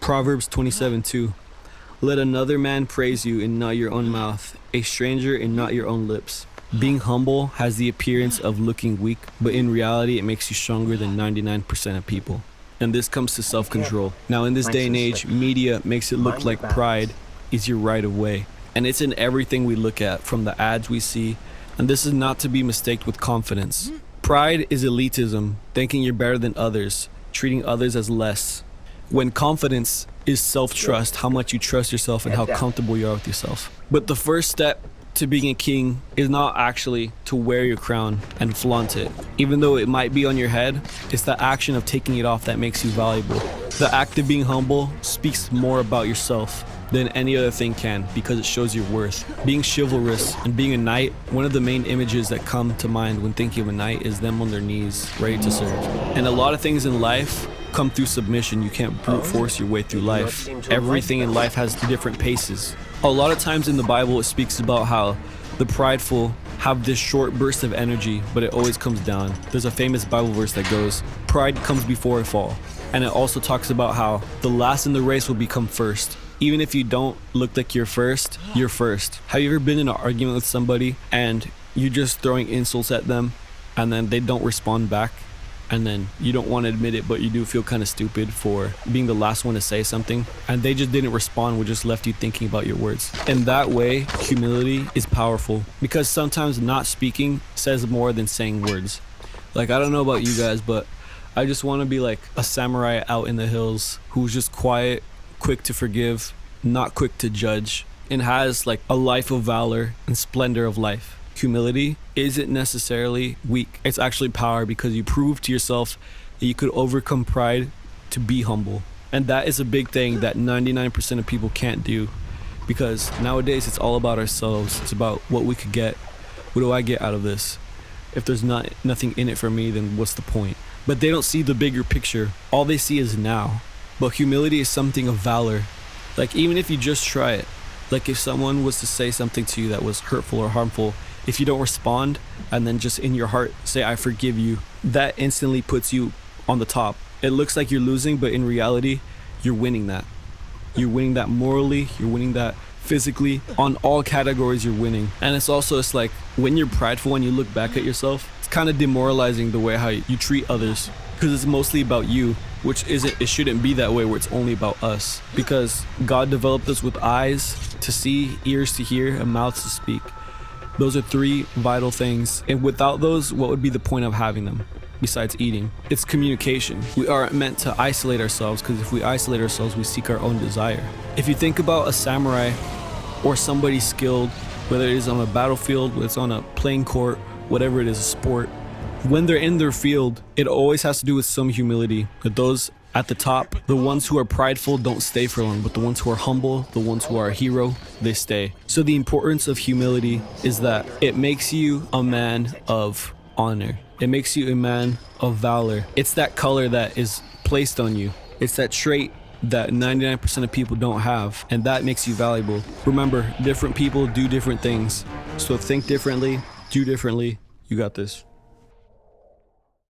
Proverbs 27:2. Let another man praise you and not your own mouth, a stranger and not your own lips. Being humble has the appearance of looking weak, but in reality it makes you stronger than 99% of people. And this comes to self-control. Now in this day and age, media makes it look like pride is your right of way. And it's in everything we look at, from the ads we see. And this is not to be mistaken with confidence. Pride is elitism, thinking you're better than others, treating others as less. When confidence is self-trust, how much you trust yourself and how comfortable you are with yourself. But the first step to being a king is not actually to wear your crown and flaunt it. Even though it might be on your head, it's the action of taking it off that makes you valuable. The act of being humble speaks more about yourself than any other thing can, because it shows your worth. Being chivalrous and being a knight, one of the main images that come to mind when thinking of a knight is them on their knees, ready to serve. And a lot of things in life come through submission. You can't brute force your way through life. Everything in life has different paces. A lot of times in the Bible it speaks about how the prideful have this short burst of energy, but it always comes down. There's a famous Bible verse that goes, pride comes before a fall. And it also talks about how the last in the race will become first. Even if you don't look like you're first, you're first. Have you ever been in an argument with somebody and you're just throwing insults at them and then they don't respond back? And then you don't want to admit it, but you do feel kind of stupid for being the last one to say something, and they just didn't respond, which just left you thinking about your words. In that way, humility is powerful, because sometimes not speaking says more than saying words. Like, I don't know about you guys, but I just want to be like a samurai out in the hills who's just quiet, quick to forgive, not quick to judge, and has like a life of valor and splendor of life. Humility isn't necessarily weak. It's actually power, because you prove to yourself that you could overcome pride to be humble. And that is a big thing that 99% of people can't do, because nowadays it's all about ourselves. It's about what we could get. What do I get out of this? If there's nothing in it for me, then what's the point? But they don't see the bigger picture. All they see is now. But humility is something of valor. Like, even if you just try it, like if someone was to say something to you that was hurtful or harmful, if you don't respond and then just in your heart say, I forgive you, that instantly puts you on the top. It looks like you're losing, but in reality, you're winning that. You're winning that morally, you're winning that physically. On all categories, you're winning. And it's like when you're prideful and you look back at yourself, it's kind of demoralizing the way how you treat others, because it's mostly about you, which it shouldn't be that way, where it's only about us. Because God developed us with eyes to see, ears to hear, and mouths to speak. Those are three vital things, and without those, what would be the point of having them besides eating? It's communication. We aren't meant to isolate ourselves, because if we isolate ourselves, we seek our own desire. If you think about a samurai or somebody skilled, whether it is on a battlefield, whether it's on a playing court, whatever it is, a sport, when they're in their field, it always has to do with some humility. But those at the top, the ones who are prideful don't stay for long, but the ones who are humble, the ones who are a hero, they stay. So the importance of humility is that it makes you a man of honor. It makes you a man of valor. It's that color that is placed on you. It's that trait that 99% of people don't have, and that makes you valuable. Remember, different people do different things. So think differently, do differently. You got this.